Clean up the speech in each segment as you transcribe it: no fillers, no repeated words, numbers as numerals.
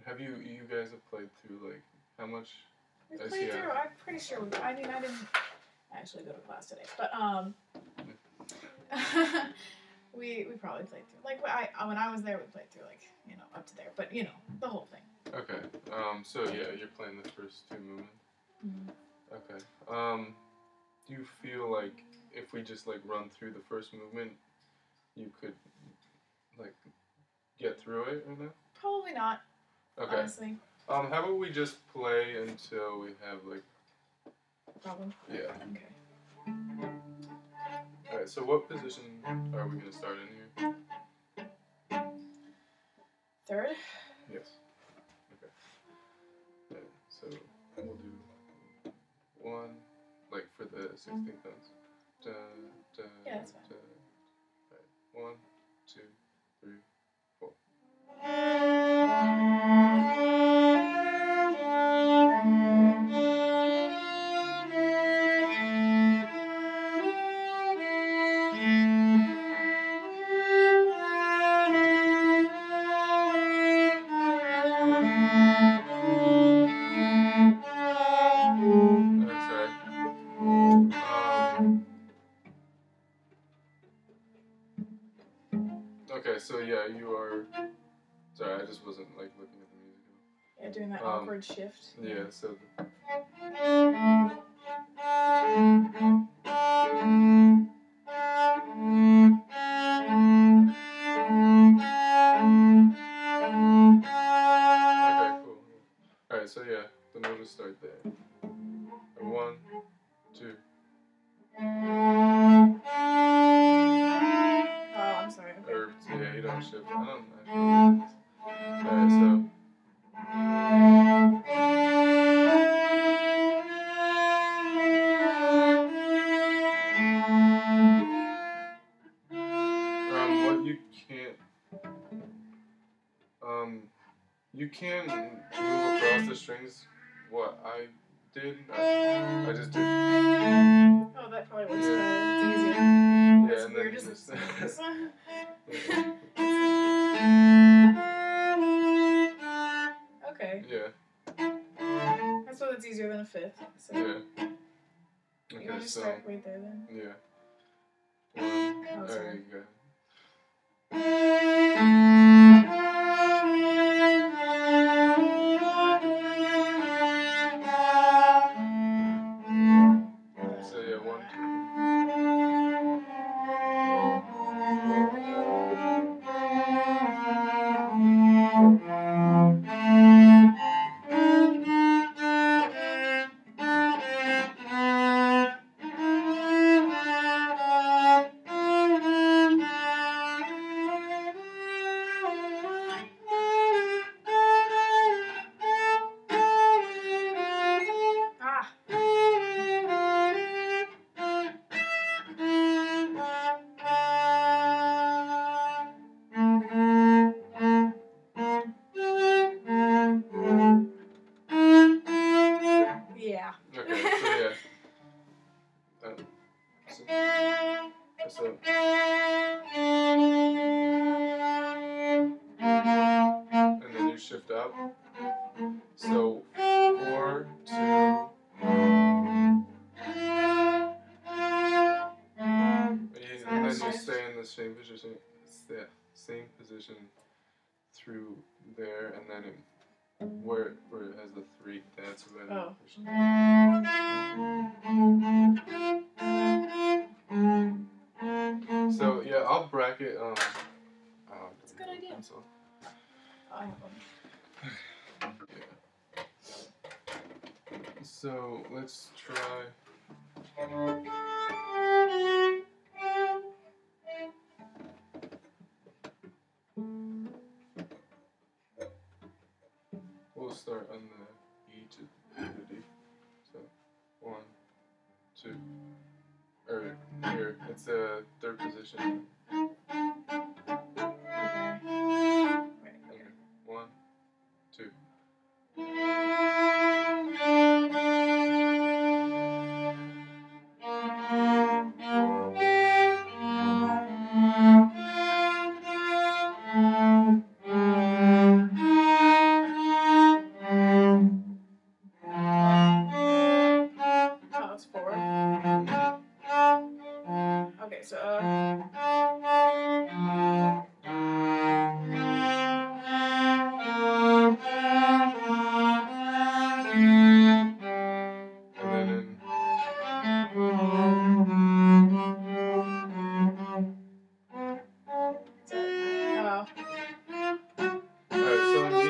have you guys have played through like how much? We played through. I'm pretty sure. I mean, I didn't actually go to class today, but we probably played through. Like when I was there, we played through like up to there, but the whole thing. Okay. So yeah, you're playing the first two movements. Mm-hmm. Okay. Do you feel like if we just like run through the first movement, you could like get through it or no? Probably not. Okay. Honestly. How about we just play until we have like problem? Yeah. Okay. Alright, so what position are we gonna start in here? Third? Yes. Okay. Alright, so we'll do 1 like for the 16th notes. Da, da, yeah, that's fine. Da. Alright, 1, 2, 3, 4. Okay, so yeah, you are. Sorry, I just wasn't like looking at the music. Yeah, doing that awkward shift. Yeah, so. Okay, cool. Alright, so yeah, the movements start there. 1, 2. Oh, I'm sorry. Okay. Or, yeah, you don't shift. I don't know. Alright, so. What you can't. You can move across the strings. What I did, I just did. Oh, that probably works better. It's easier. Yeah, as and weird then as just. it sounds. Okay. Yeah. I suppose it's easier than a fifth. So. Yeah. Okay, You want to start right there then? Yeah. 1. Oh, sorry. Alright, go ahead. So yeah, 1, Yeah. Okay, so yeah. So and then you shift up. So 4, 2. And then you stay in the same position. Same position through there, and then where it has the 3. That's when. Oh. So yeah, I'll bracket. That's a good idea. Pencil. I have one. Yeah. So let's try. We'll start on the E to the D. So 1, 2. Or here, it's a third position. Okay. 1, 2.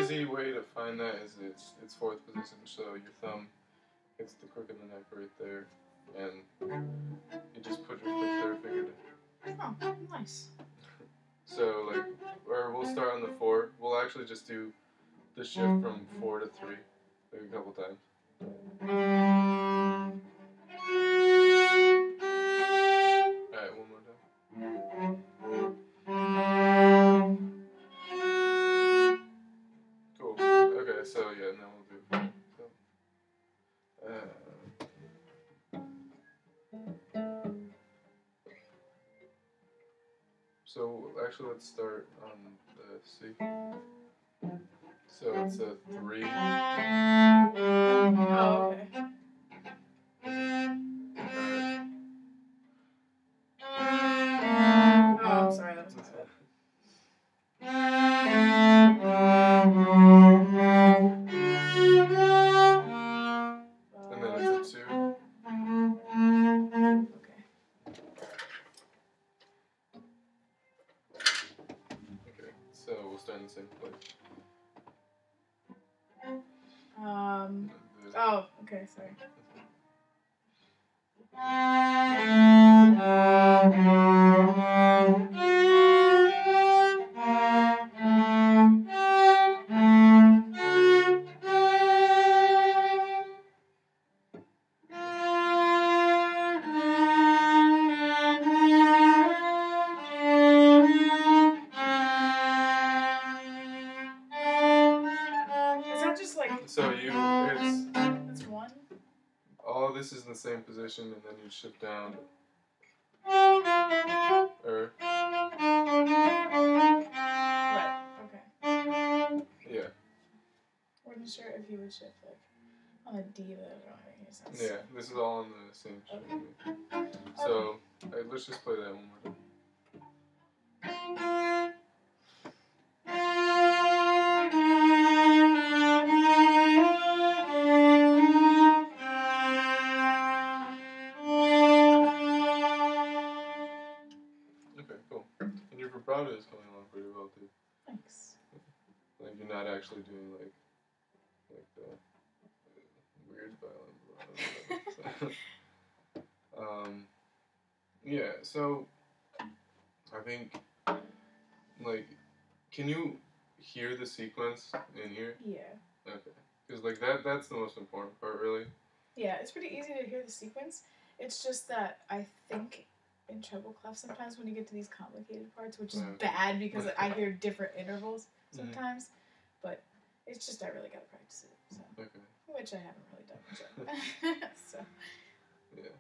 easy way to find that is it's fourth position, so your thumb hits the crook of the neck right there, and you just put your third finger down. Oh, nice. So like, or we'll start on the 4. We'll actually just do the shift from 4 to 3, like a couple times. Alright, one more time. Cool. Okay, so yeah, now we'll do so actually let's start on the C. So it's a 3. Oh, okay. Oh, I'm sorry, that was my bad. And then it's a 2. Okay. Okay, so we'll start in the same place. Oh, okay, sorry. Is that just like... So It's 1? all this is in the same position, and then you shift down. Or Right, okay. yeah. Wasn't sure if you would shift like on a D, but that don't make any sense. Yeah, this is all in the same shift. Okay. So let's just play that one more time. Okay, cool. And your vibrato is coming along pretty well too. Thanks. Like you're not actually doing like the weird violin vibrato. Yeah. So I think like, can you hear the sequence in here? Yeah. Okay. Because like that's the most important part, really. Yeah, it's pretty easy to hear the sequence. It's just that I think in treble clef sometimes when you get to these complicated parts, which is bad because I hear different intervals sometimes, but it's just I really gotta practice it. So. Okay. Which I haven't really done much of. So. Yeah.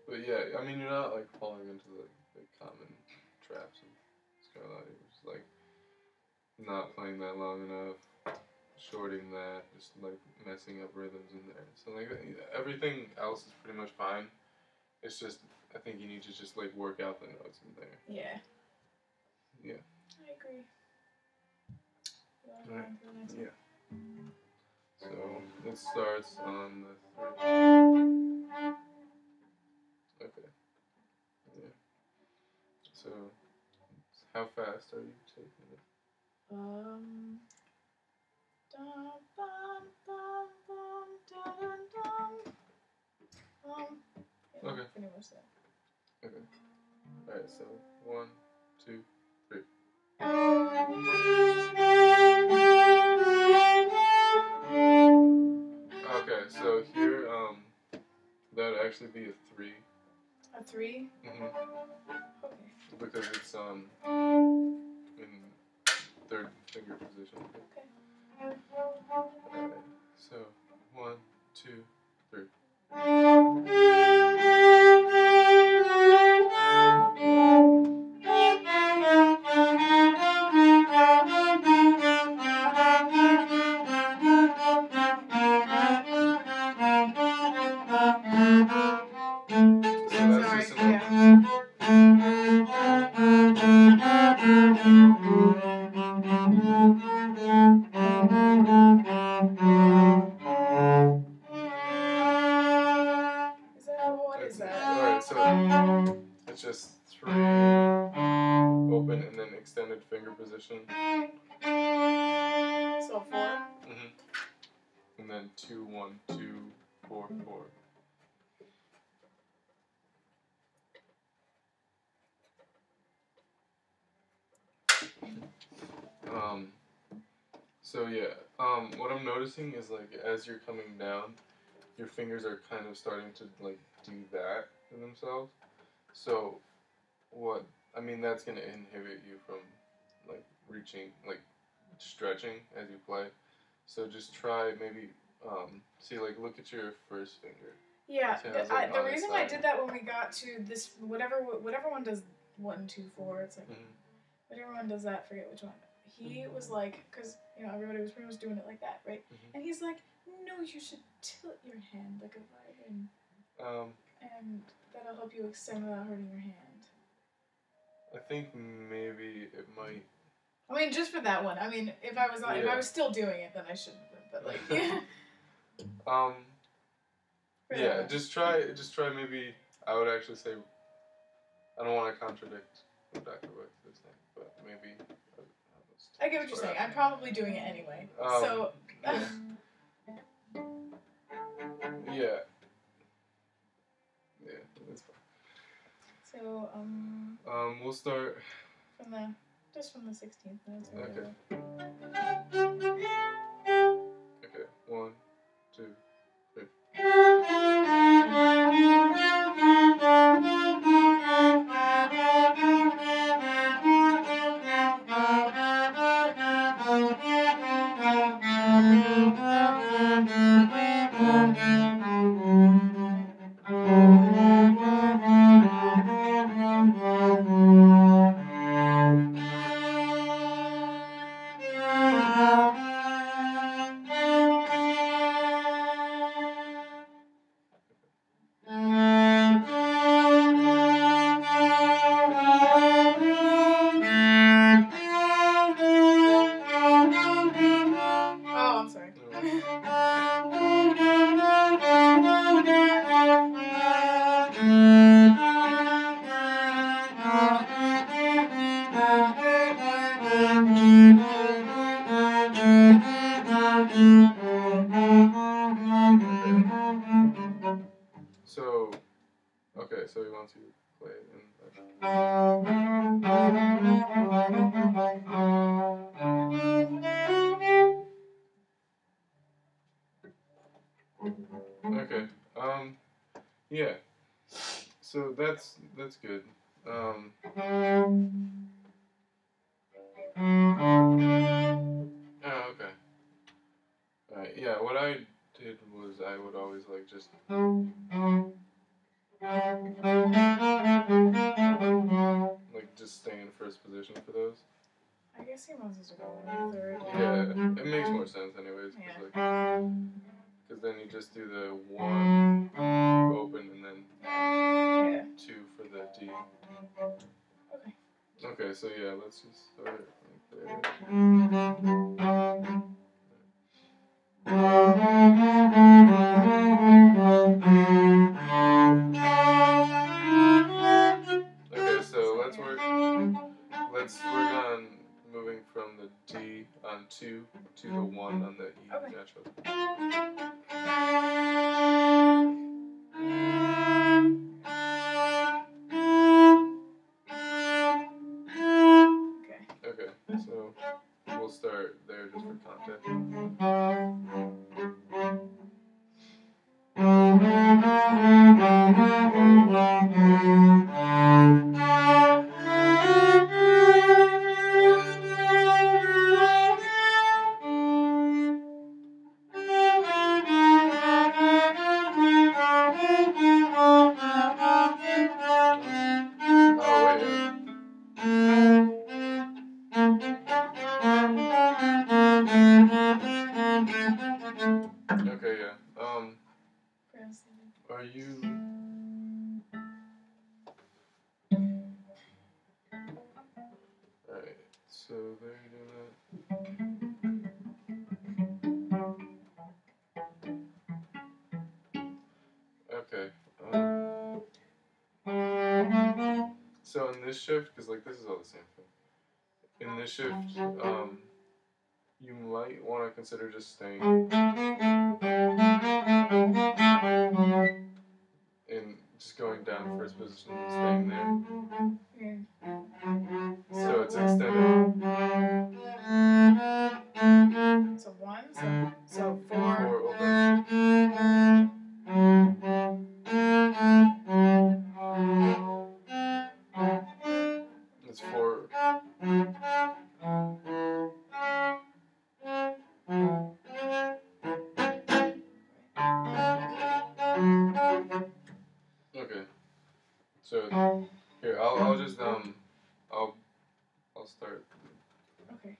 But yeah, I mean you're not like falling into the common traps of Scarlet. You're just like not playing that long enough, shorting that, just like messing up rhythms in there. So like everything else is pretty much fine. It's just I think you need to just like work out the notes in there. Yeah. Yeah. I agree. Right. Yeah. So it starts on the 3. Okay. Yeah. So how fast are you taking it? Dum, bum, bum, bum, dum, dum. Yeah, Okay. pretty much that. Okay. Alright, so 1, 2, 3. Okay, so here, that would actually be a 3. A 3? Mm-hmm. Okay. Because it's in third finger position. Okay. Alright, so 1, 2, 3. then 2 1 2 4 4. So yeah, what I'm noticing is like as you're coming down, your fingers are kind of starting to like do that to themselves. So what I mean that's gonna inhibit you from like reaching like stretching as you play. So just try maybe see like look at your first finger. Yeah, See how it's, like, the on its reason I side. did that when we got to this whatever one does 1 2 4, it's like whichever one does that, forget which one. He was like, because you know everybody was pretty much doing it like that, right? And he's like, no, you should tilt your hand like a violin, and that'll help you extend without hurting your hand. I think maybe it might. I mean, just for that one. I mean, if I was still doing it, then I shouldn't have. But like, yeah. Yeah, just try maybe, I would actually say, I don't want to contradict what Dr. White is saying, but maybe. I get what you're saying. I'm probably doing it anyway. So. Yeah. Yeah. Yeah, that's fine. So, we'll start. From the 16th notes. Okay. Okay, 1, 2, 3. Oh, I'm sorry. So, okay, so he wants you to play it in. Okay, yeah. So that's good. Oh, okay. Alright, yeah, what I did was I would always like just like just stay in first position for those. I guess he wants us to go in third. Yeah, it makes more sense anyways, because then you just do the 1 open and then 2 for the D. Okay. Okay, so yeah, let's just start like Okay, so let's work on moving from the D on 2 to the 1 on the E natural. Okay, so we'll start there just for context. Okay, yeah. Are you? Alright, so there you do that. Okay. So in this shift, because like this is all the same thing. In this shift, you might want to consider just staying in, just going down first position and staying there. Okay. So it's extended. So 1, so 4. 4 open. It's 4. Okay. So here, I'll just I'll start. Okay.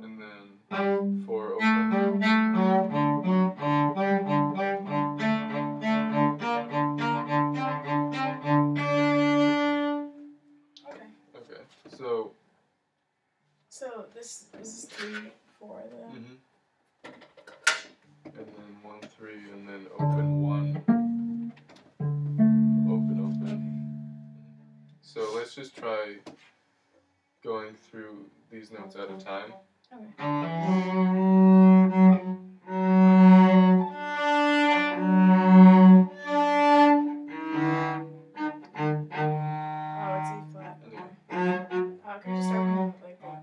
And then 4 open. Okay. Okay. So this is 3, 4 then. Mhm. And then 1, 3, and then open 1. Open. So let's just try going through these notes at a time. Okay. Oh, it's E flat. Okay. Can you just start from like that?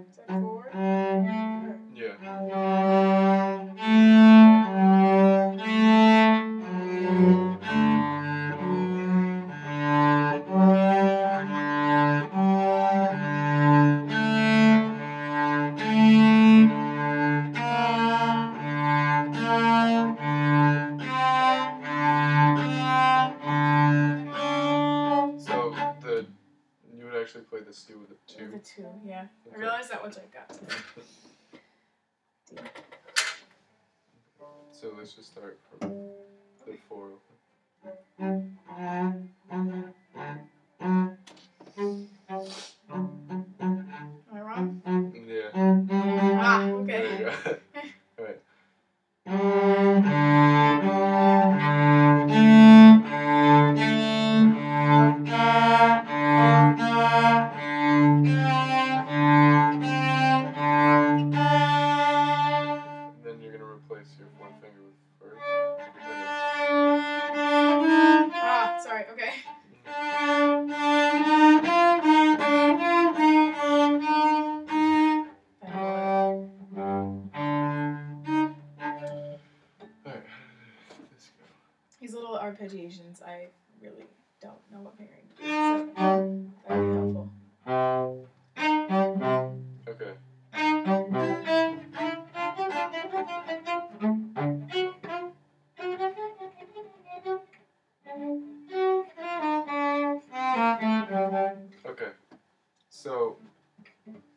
Is that 4? Yeah. So you would actually play the C with a 2. With a 2, yeah. Okay. I realized that once I got to it. So let's just start from the 4 open. Am I wrong? Yeah. Ah, okay. There you go. Alright. Then you're gonna replace your 4th finger with 1st. Ah, sorry, okay. Alright, how did this go? These little arpeggiations, I really don't know what fingering to do, so that would be helpful. Okay. Okay. So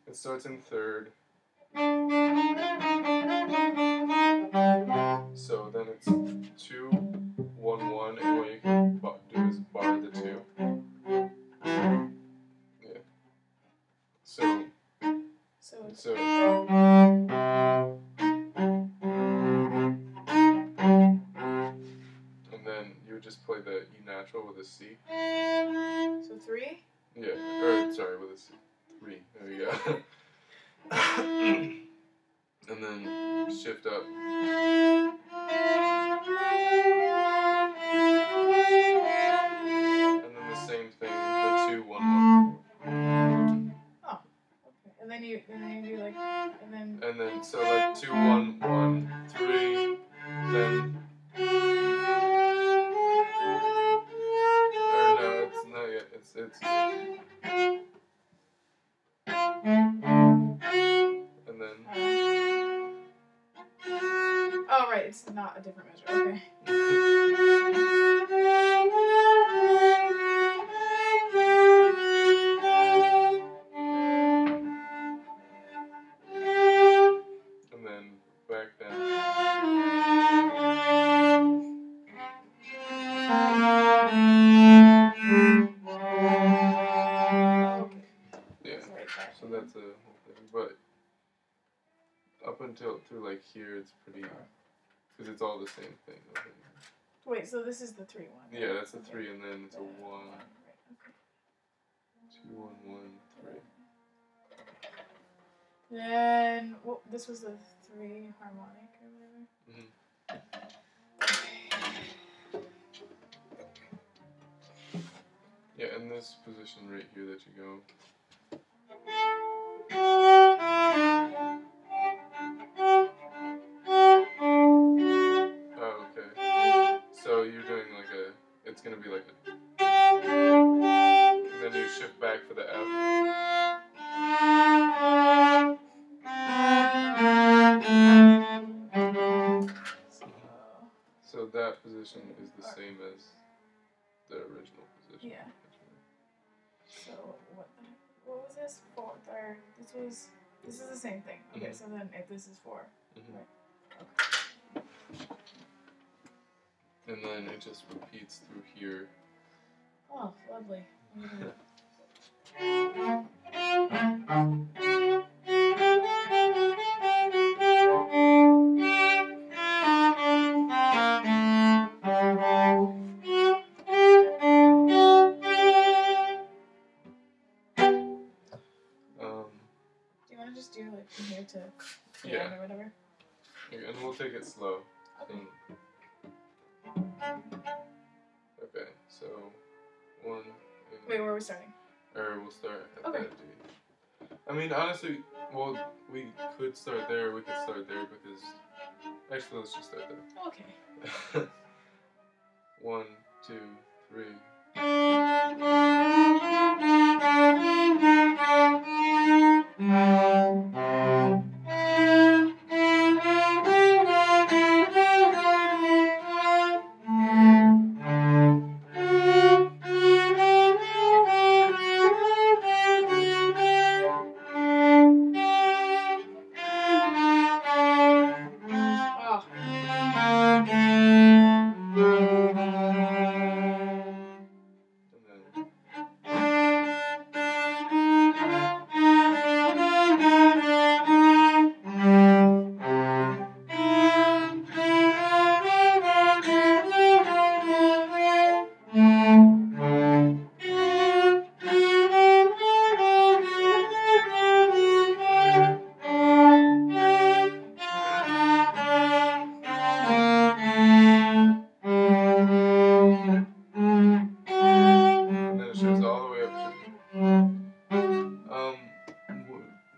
it starts in 3rd. So then it's 2, 1, 1, and what you can do is bar the 2. Yeah. So and then you would just play the E natural with a C. So 3? Yeah. Or sorry, with a C. 3. There you go. And then shift up. And then the same thing, the 2, 1, 1. Oh, okay. And then you do like, and then so like 2, 1, 1, 3, then. Or no, it's not yet. It's. And then. Oh, right, it's not a different measure. Okay. that. So that's a whole thing, but up until through like here, it's pretty, because it's all the same thing. Wait, so this is the 3-1. Right? Yeah, that's a 3, and then it's a 1. Right, okay. 2, 1, 1, 3. Then, well, this was the 3 harmonic or whatever. Mm-hmm. Yeah, in this position right here that you go. Oh, okay. So you're doing like a, it's gonna be like a, and then you shift back for the F. So that position is the same as the original position. Yeah. So what was this? 4, or this is the same thing. Okay, Mm-hmm. so then if this is 4. Mm-hmm. Right. And then it just repeats through here. Oh, lovely. Do you want to just do like from here to the end or whatever? And we'll take it slow. Okay. Okay, so 1. Wait, where are we starting? Or we'll start at Okay. that G. I mean, honestly, well, we could start there. We could start there because actually, let's just start there. Okay. 1, 2, 3.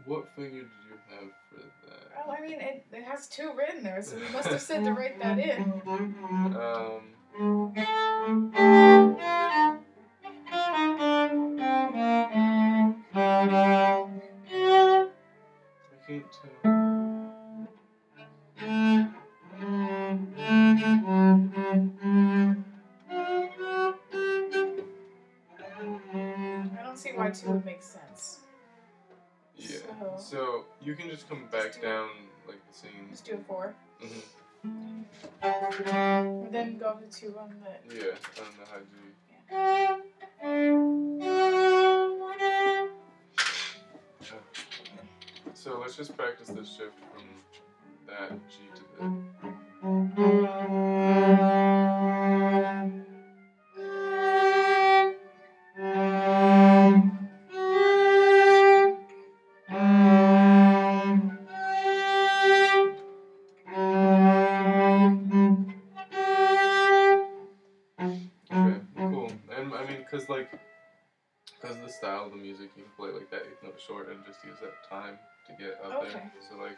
What figure did you have for that? Oh, I mean, it has 2 written there, so you must have said to write that in. I can't tell. I don't see why 2 would make sense. Yeah. So you can just come back down like the same. Just do a 4. Mm-hmm. And then go up to 2 on the. Yeah, on the high G. Yeah. So let's just practice the shift from that G to the. Because the style of the music, you can play like that 8th note short and just use that time to get up there. So like.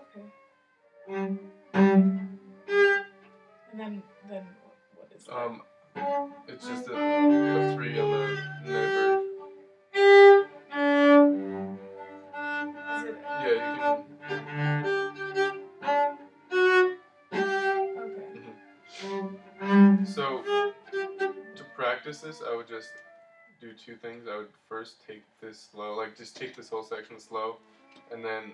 Okay. And then what is that? It's just a 3 on the never. Is it? Yeah, you can. Okay. Mm-hmm. So to practice this, I would just do 2 things. I would first take this slow, like just take this whole section slow, and then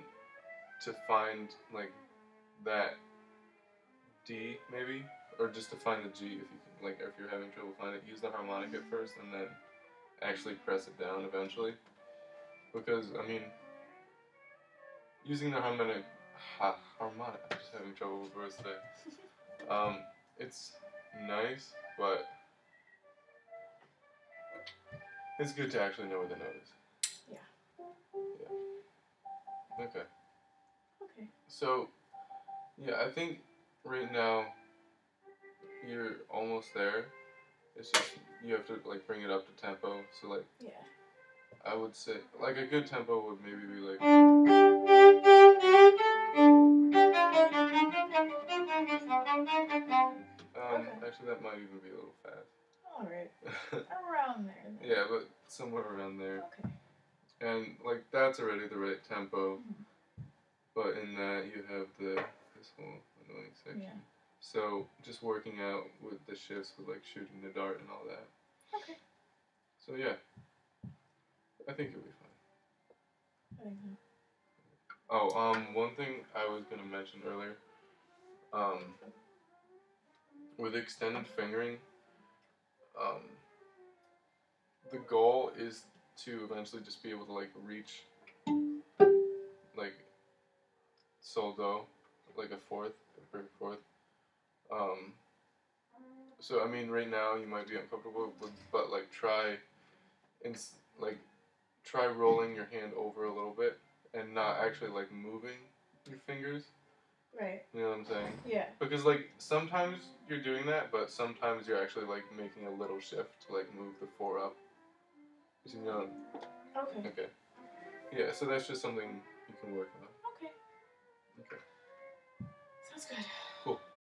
to find like that D maybe, or just to find the G if you can, like if you're having trouble finding it, use the harmonic at first, and then actually press it down eventually. Because, I mean, using the harmonic, I'm just having trouble with words today. It's nice, but it's good to actually know where the note is. Yeah. Yeah. Okay. Okay. So, yeah, I think right now you're almost there. It's just you have to like bring it up to tempo. So like, Yeah. I would say like a good tempo would maybe be like. Okay. Actually, that might even be a little fast. All right. Around there. Then. Yeah, but somewhere around there. Okay. And like that's already the right tempo. Mm-hmm. But in that you have this whole annoying section. Yeah. So just working out with the shifts with like shooting the dart and all that. Okay. So yeah, I think you'll be fine. I think so. Oh, one thing I was gonna mention earlier, with extended fingering, the goal is to eventually just be able to like reach like sol do, like a fourth, a perfect fourth. So I mean, right now you might be uncomfortable, but like like try rolling your hand over a little bit and not actually like moving your fingers. Right. You know what I'm saying? Yeah. Because like sometimes you're doing that, but sometimes you're actually like making a little shift to like move the four up. You know? Okay. Okay. Yeah. So that's just something you can work on. Okay. Okay. Sounds good.